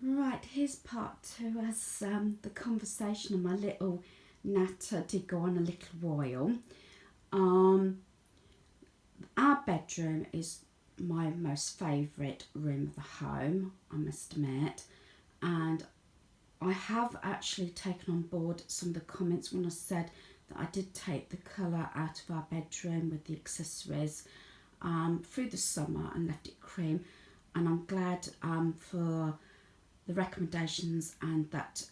Right, here's part two as the conversation of my little natter did go on a little while. Our bedroom is my most favourite room of the home, I must admit, and I have actually taken on board some of the comments when I said that I did take the colour out of our bedroom with the accessories through the summer and left it cream, and I'm glad for the recommendations and that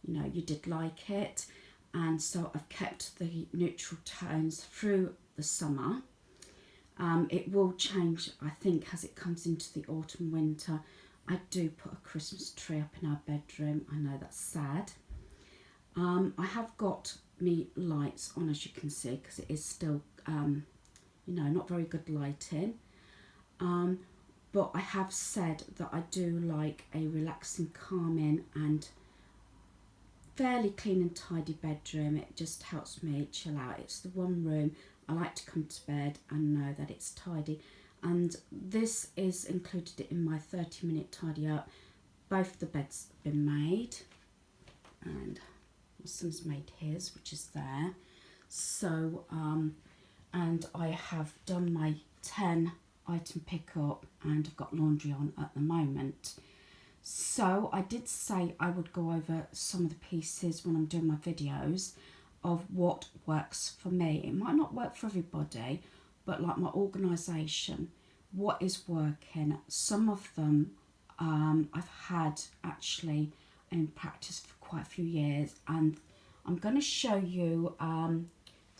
you did like it, and so I've kept the neutral tones through the summer. It will change, I think, as it comes into the autumn winter. I do put a Christmas tree up in our bedroom. I know that's sad. I have got me lights on, as you can see, because it is still not very good lighting. But I have said that I do like a relaxing, calming and fairly clean and tidy bedroom. It just helps me chill out. It's the one room I like to come to bed and know that it's tidy. And this is included in my 30-minute tidy up. Both the beds have been made. And my son's made his, which is there. So, and I have done my 10 item pickup and I've got laundry on at the moment. So I did say I would go over some of the pieces when I'm doing my videos of what works for me. It might not work for everybody, but like my organisation, what is working. Some of them I've had actually in practice for quite a few years, and I'm going to show you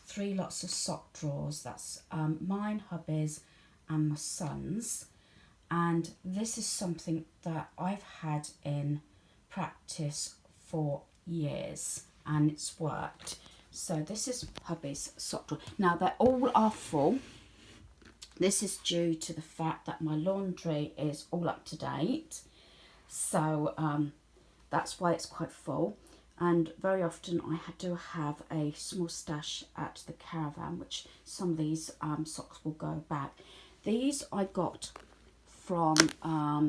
3 lots of sock drawers. That's mine, hubby's and my son's, and this is something that I've had in practice for years and it's worked. So this is hubby's sock drawer. Now they all are full. This is due to the fact that my laundry is all up to date, so that's why it's quite full. And very often I do have a small stash at the caravan, which some of these socks will go back. These I got from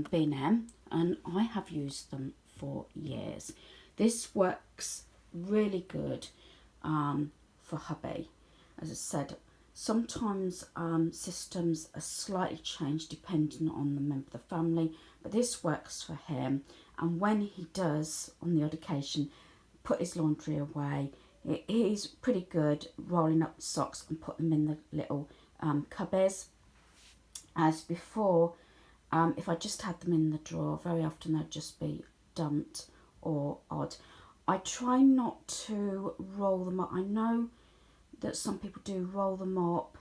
B&M and I have used them for years. This works really good for hubby. As I said, sometimes systems are slightly changed depending on the member of the family, but this works for him. And when he does, on the odd occasion, put his laundry away, it is pretty good rolling up the socks and put them in the little cubbies. As before, if I just had them in the drawer, very often they'd just be dumped or odd. I try not to roll them up. I know that some people do roll them up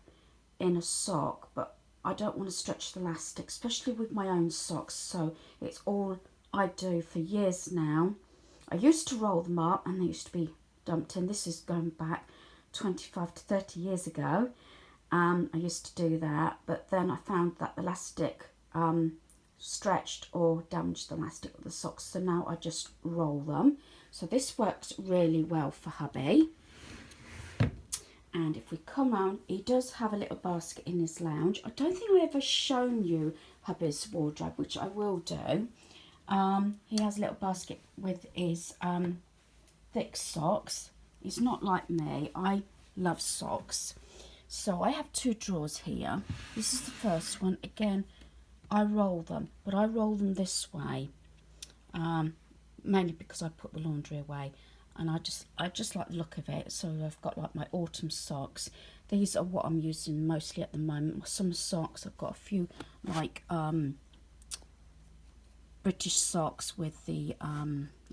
in a sock, but I don't want to stretch the elastic, especially with my own socks, so it's all I do for years now. I used to roll them up and they used to be dumped in. This is going back 25 to 30 years ago. I used to do that, but then I found that the elastic stretched or damaged the elastic of the socks, so now I just roll them. So this works really well for hubby. And if we come round, he does have a little basket in his lounge. I don't think I've ever shown you hubby's wardrobe, which I will do. He has a little basket with his thick socks. He's not like me. I love socks. So I have 2 drawers here. This is the first one. Again, I roll them, but I roll them this way, mainly because I put the laundry away, and I just like the look of it. So I've got like my autumn socks. These are what I'm using mostly at the moment. My summer socks, I've got a few like British socks with the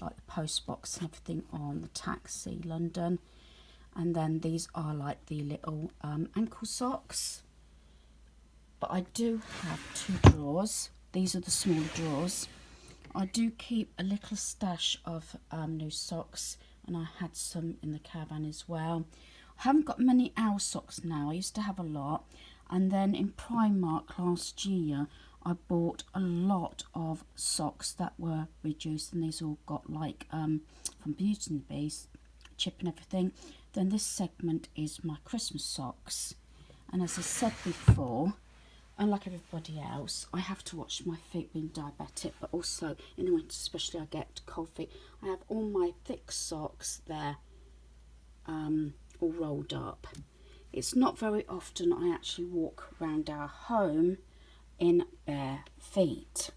like the post box and everything on, the taxi London. And then these are like the little ankle socks. But I do have 2 drawers. These are the smaller drawers. I do keep a little stash of new socks, and I had some in the caravan as well. I haven't got many owl socks now. I used to have a lot. And then in Primark last year, I bought a lot of socks that were reduced, and these all got like from Beauty and the Beast, chip and everything. Then this segment is my Christmas socks, and as I said before, unlike everybody else, I have to watch my feet being diabetic, but also in the winter especially I get cold feet. I have all my thick socks there all rolled up. It's not very often I actually walk around our home in bare feet.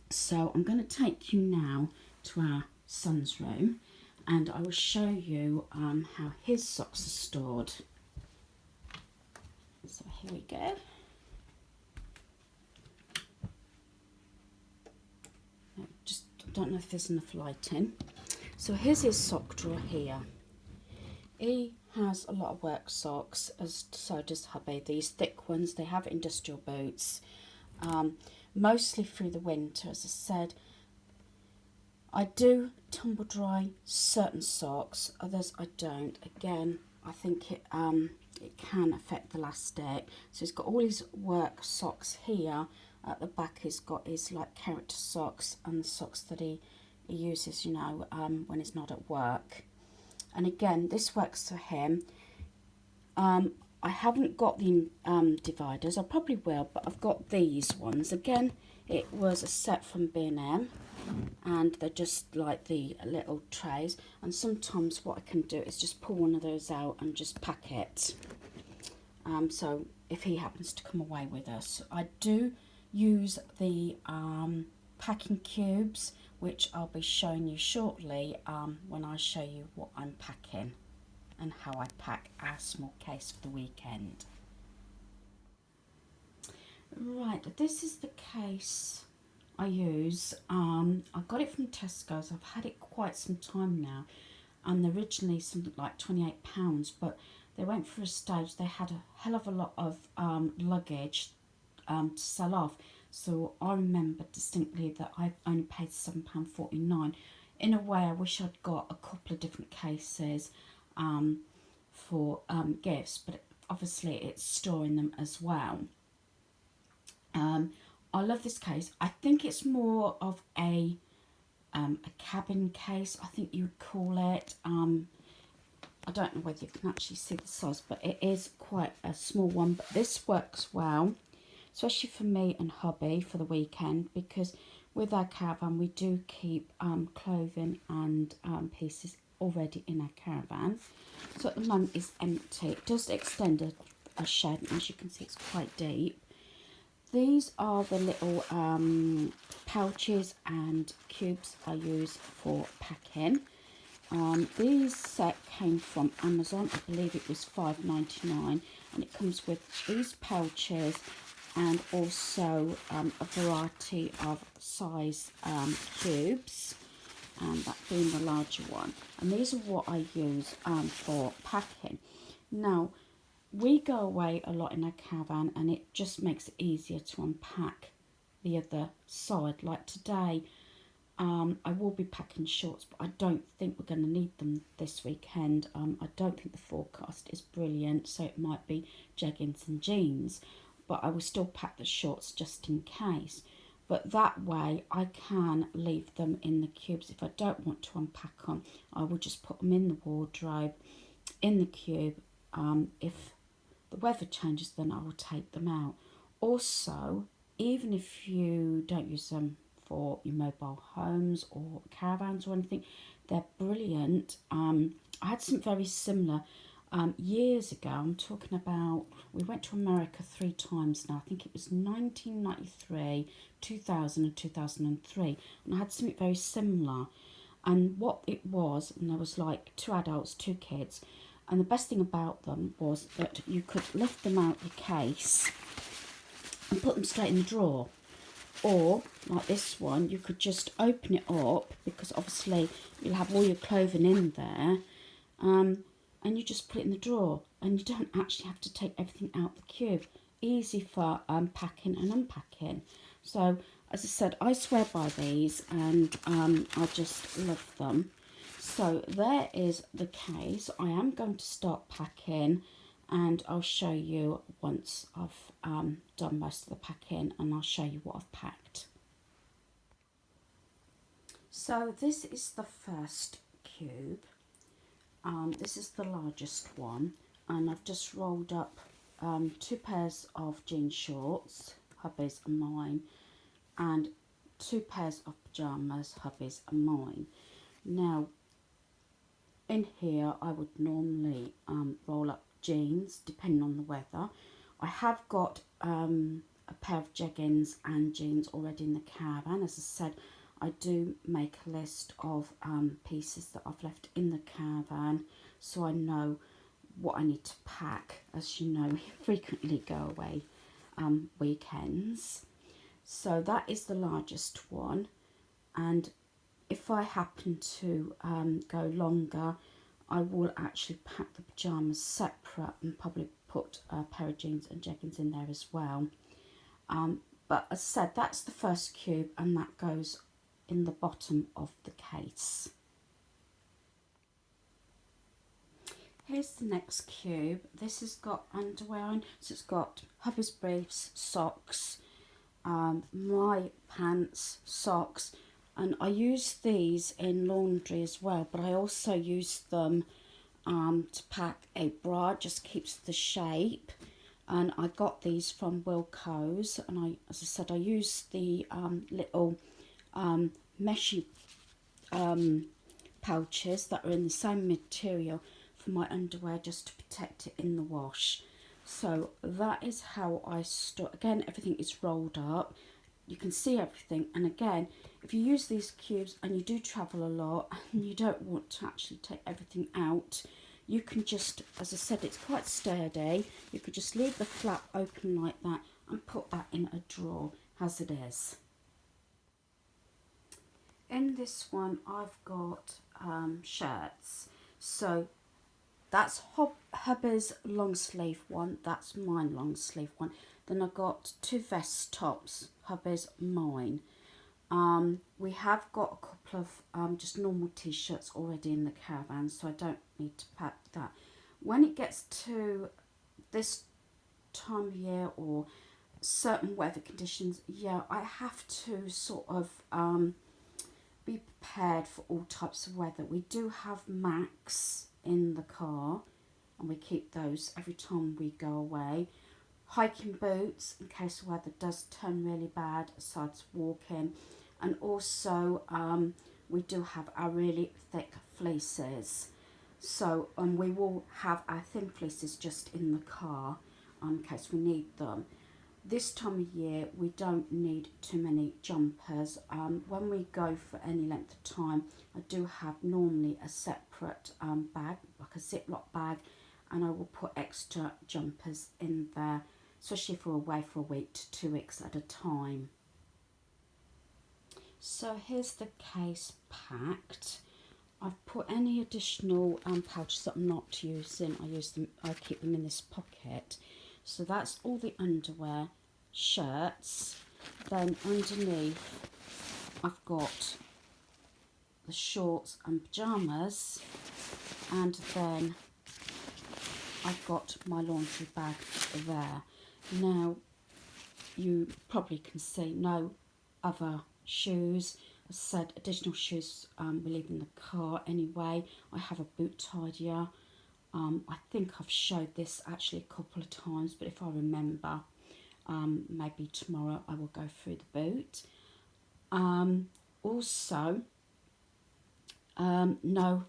So I'm going to take you now to our son's room and I will show you how his socks are stored. So here we go. I don't know if there's enough lighting. So here's his sock drawer here. He has a lot of work socks, as so does hubby. These thick ones, they have industrial boots, mostly through the winter. As I said, I do tumble dry certain socks, others I don't. Again, I think it can affect the elastic. So he's got all his work socks here. At the back he's got his like character socks and the socks that he uses, you know, when he's not at work. And again, this works for him. I haven't got the dividers. I probably will, but I've got these ones. Again, it was a set from B&M, and they're just like the little trays. And sometimes what I can do is just pull one of those out and just pack it. So if he happens to come away with us, I do use the packing cubes, which I'll be showing you shortly when I show you what I'm packing and how I pack our small case for the weekend. Right, this is the case I use. I got it from Tesco's. I've had it quite some time now, and originally something like £28, but they went for a stage. They had a hell of a lot of luggage to sell off. So I remember distinctly that I only paid £7.49. In a way, I wish I'd got a couple of different cases for gifts, but obviously it's storing them as well. I love this case. I think it's more of a cabin case, I think you would call it. I don't know whether you can actually see the size, but it is quite a small one. But this works well, especially for me and hubby for the weekend, because with our caravan we do keep clothing and pieces already in our caravan. So at the moment it's empty. It does extend a shed, and as you can see it's quite deep. These are the little pouches and cubes I use for packing. These set came from Amazon. I believe it was $5.99, and it comes with these pouches and also a variety of size cubes, and that being the larger one. And these are what I use for packing. Now, we go away a lot in our caravan, and it just makes it easier to unpack the other side. Like today, I will be packing shorts, but I don't think we're going to need them this weekend. I don't think the forecast is brilliant, so it might be jeggings and jeans, but I will still pack the shorts just in case. But that way I can leave them in the cubes. If I don't want to unpack them, I will just put them in the wardrobe, in the cube. If the weather changes, then I will take them out. Also, even if you don't use them for your mobile homes or caravans or anything, they're brilliant. I had something very similar years ago. I'm talking about, we went to America 3 times now. I think it was 1993, 2000 and 2003, and I had something very similar. And what it was, and there was like 2 adults, 2 kids, and the best thing about them was that you could lift them out the case and put them straight in the drawer. Or, like this one, you could just open it up, because obviously you'll have all your clothing in there, and you just put it in the drawer, and you don't actually have to take everything out the cube. Easy for packing and unpacking. So, as I said, I swear by these, and I just love them. So there is the case. I am going to start packing, and I'll show you once I've done most of the packing, and I'll show you what I've packed. So this is the first cube. This is the largest one, and I've just rolled up 2 pairs of jean shorts, hubby's and mine, and 2 pairs of pyjamas, hubby's and mine. Now, in here I would normally roll up jeans depending on the weather. I have got a pair of jeggings and jeans already in the caravan. As I said, I do make a list of pieces that I've left in the caravan, so I know what I need to pack. As you know, we frequently go away weekends. So that is the largest one, and if I happen to go longer, I will actually pack the pyjamas separate and probably put a pair of jeans and jeggings in there as well. But as I said, that's the first cube, and that goes in the bottom of the case. Here's the next cube. This has got underwear in, so it's got hubby's briefs, socks, my pants, socks, and I use these in laundry as well, but I also use them to pack a bra. It just keeps the shape, and I got these from Wilko's, and as I said, I use the little meshy pouches that are in the same material for my underwear, just to protect it in the wash. So that is how I store. Again, everything is rolled up, you can see everything. And again, if you use these cubes and you do travel a lot and you don't want to actually take everything out, you can just, as I said, it's quite sturdy, you could just leave the flap open like that and put that in a drawer as it is. In this one I've got shirts, so that's hubby's long sleeve one, that's mine long sleeve one. Then I've got 2 vest tops, hubby's, mine. We have got a couple of just normal t-shirts already in the caravan, so I don't need to pack that. When it gets to this time of year or certain weather conditions, yeah, I have to sort of be prepared for all types of weather. We do have Max in the car, and we keep those every time we go away. Hiking boots in case the weather does turn really bad, aside walking. And also we do have our really thick fleeces. So we will have our thin fleeces just in the car in case we need them. This time of year we don't need too many jumpers. When we go for any length of time, I do have normally a separate bag, like a Ziploc bag, and I will put extra jumpers in there, especially if we're away for a week to 2 weeks at a time. So here's the case packed. I've put any additional pouches that I'm not using, I keep them in this pocket. So that's all the underwear, shirts. Then underneath I've got the shorts and pyjamas, and then I've got my laundry bag there. Now you probably can see no other shoes. As I said, additional shoes we leave in the car anyway. I have a boot tidier. I think I've showed this actually a couple of times, but if I remember, maybe tomorrow I will go through the boot. Also, no,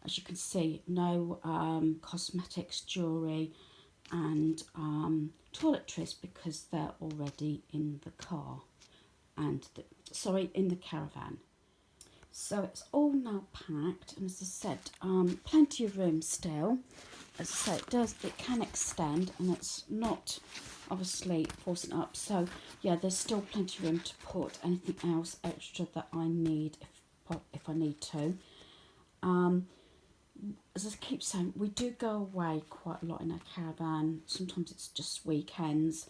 as you can see, no cosmetics, jewellery and toiletries, because they're already in the car and in the caravan. So it's all now packed, and as I said, plenty of room still. As I say, it can extend, and it's not obviously forcing up. So yeah, there's still plenty of room to put anything else extra that I need if I need to. As I keep saying, we do go away quite a lot in our caravan. Sometimes it's just weekends.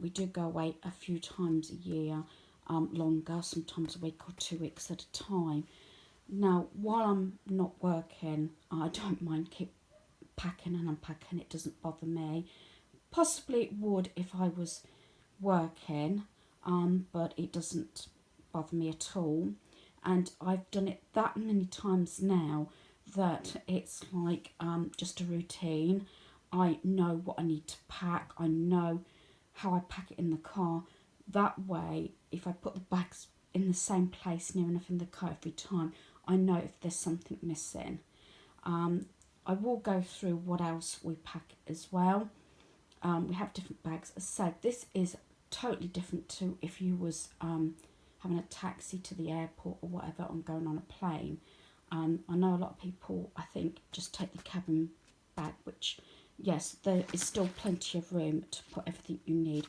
We do go away a few times a year. Longer, sometimes a week or 2 weeks at a time. Now, while I'm not working, I don't mind keep packing and unpacking. It doesn't bother me. Possibly it would if I was working, but it doesn't bother me at all. And I've done it that many times now that it's like just a routine. I know what I need to pack. I know how I pack it in the car. That way, if I put the bags in the same place near enough in the car every time, I know if there's something missing. I will go through what else we pack as well. We have different bags. As I said, this is totally different to if you was having a taxi to the airport or whatever and going on a plane. I know a lot of people, I think, just take the cabin bag, which, yes, there is still plenty of room to put everything you need.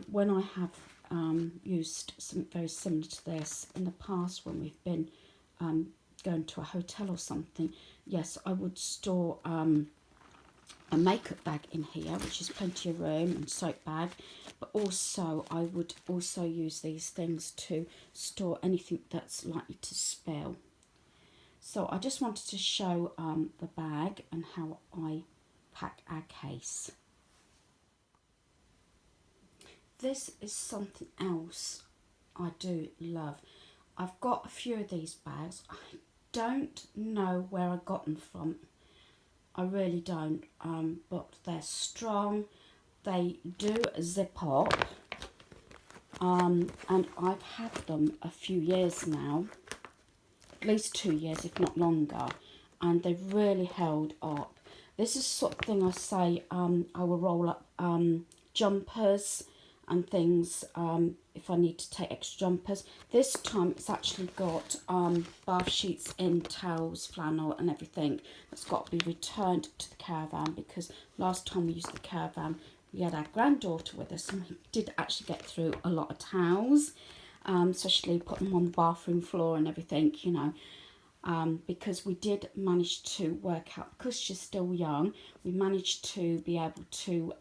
When I have used something very similar to this in the past, when we've been going to a hotel or something, yes, I would store a makeup bag in here, which is plenty of room, and soap bag, but also I would also use these things to store anything that's likely to spill. So I just wanted to show the bag and how I pack our case. This is something else I do love. I've got a few of these bags. I don't know where I got them from. I really don't, but they're strong. They do zip up, and I've had them a few years now, at least 2 years, if not longer, and they've really held up. This is sort of thing I say, I will roll up jumpers and things if I need to take extra jumpers. This time it's actually got bath sheets in, towels, flannel and everything that's got to be returned to the caravan, because last time we used the caravan we had our granddaughter with us and we did actually get through a lot of towels, especially putting them on the bathroom floor and everything, you know. Because we did manage to work out, because she's still young, we managed to be able to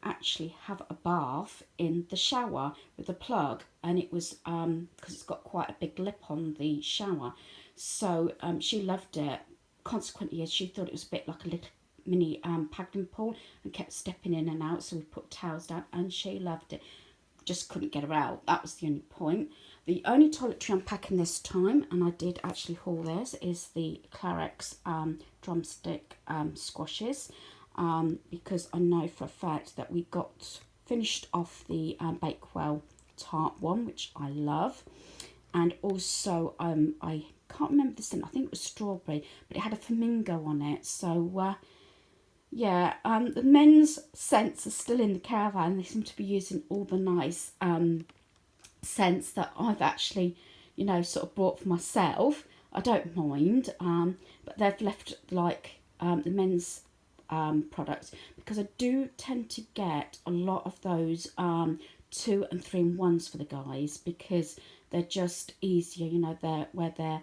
actually have a bath in the shower with a plug, and it was because it's got quite a big lip on the shower, so she loved it. Consequently, she thought it was a bit like a little mini paddling pool and kept stepping in and out, so we put towels down and she loved it. Just couldn't get her out, that was the only point. The only toiletry I'm packing this time, and I did actually haul this, is the Clarex drumstick squashes, because I know for a fact that we got finished off the Bakewell tart one, which I love, and also I can't remember the scent, I think it was strawberry, but it had a flamingo on it, so yeah, the men's scents are still in the caravan. They seem to be using all the nice scents that I've actually, you know, sort of brought for myself. I don't mind, but they've left like the men's products, because I do tend to get a lot of those 2 and 3 in ones for the guys, because they're just easier, you know, where they're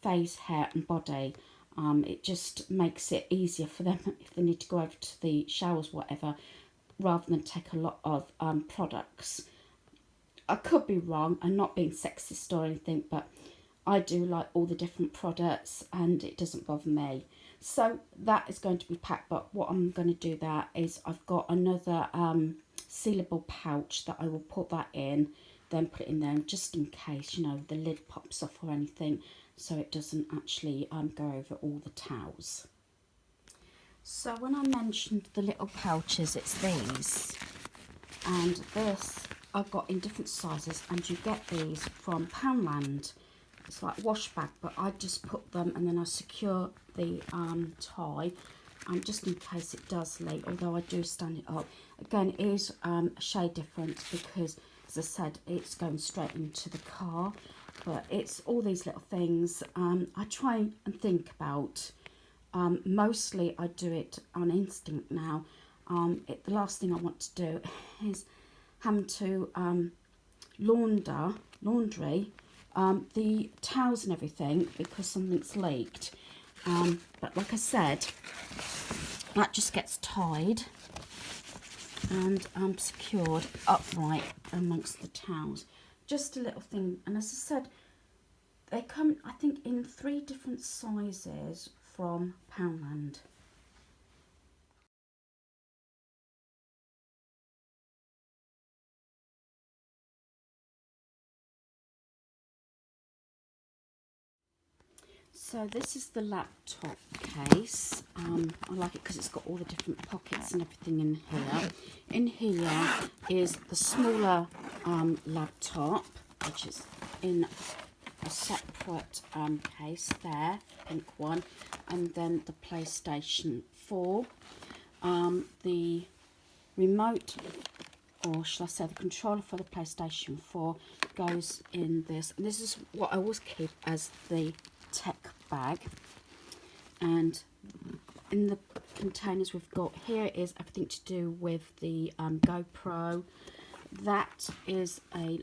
face, hair and body. It just makes it easier for them if they need to go over to the showers, whatever, rather than take a lot of products. I could be wrong, I'm not being sexist or anything, but I do like all the different products and it doesn't bother me. So that is going to be packed, but what I'm going to do that is I've got another sealable pouch that I will put that in, then put it in there just in case, you know, the lid pops off or anything, so it doesn't actually go over all the towels. So when I mentioned the little pouches, it's these, and this I've got in different sizes, and you get these from Poundland. It's like a wash bag, but I just put them and then I secure the tie, just in case it does leak, although I do stand it up. Again, it is a shade different because, as I said, it's going straight into the car, but it's all these little things I try and think about. Mostly I do it on instinct now. The last thing I want to do is having to laundry the towels and everything because something's leaked. But like I said, that just gets tied and secured upright amongst the towels. Just a little thing, and as I said, they come, I think, in 3 different sizes from Poundland. So this is the laptop case. I like it because it's got all the different pockets and everything in here. In here is the smaller laptop, which is in a separate case there, pink one, and then the PlayStation 4. The remote, or shall I say the controller for the PlayStation 4 goes in this. And this is what I always keep as the tech bag. And in the containers we've got here is everything to do with the GoPro. That is a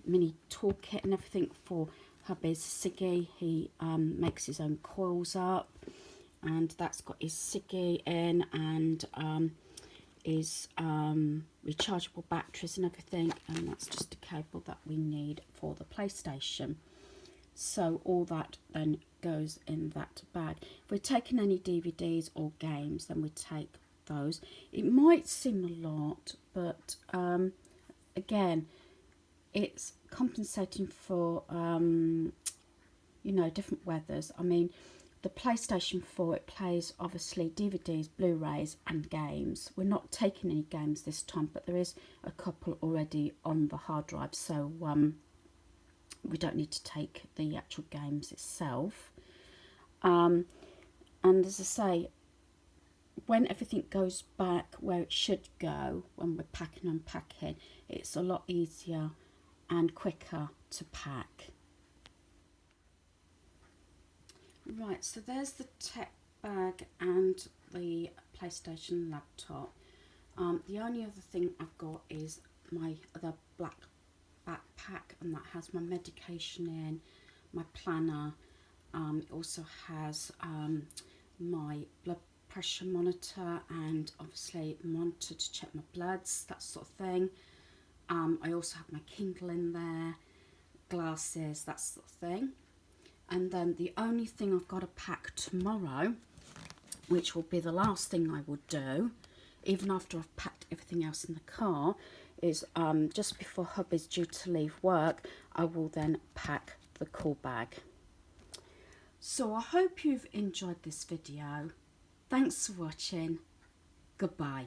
mini toolkit and everything for hubby's Siggy. He makes his own coils up, and that's got his Siggy in, and is rechargeable batteries and everything, and that's just a cable that we need for the PlayStation. So all that then goes in that bag. If we're taking any DVDs or games, then we take those. It might seem a lot, but again, it's compensating for you know, different weathers. I mean, the PlayStation 4, it plays obviously DVDs, Blu-rays and games. We're not taking any games this time, but there is a couple already on the hard drive, so we don't need to take the actual games itself. And as I say, when everything goes back where it should go, when we're packing and unpacking, it's a lot easier and quicker to pack. Right, so there's the tech bag and the PlayStation laptop. The only other thing I've got is my other black backpack, and that has my medication in, my planner. It also has my blood pressure monitor, and obviously monitor to check my bloods, that sort of thing. I also have my Kindle in there, glasses, that sort of thing. And then the only thing I've got to pack tomorrow, which will be the last thing I will do, even after I've packed everything else in the car, is just before hubby's due to leave work, I will then pack the cool bag. So I hope you've enjoyed this video. Thanks for watching. Goodbye.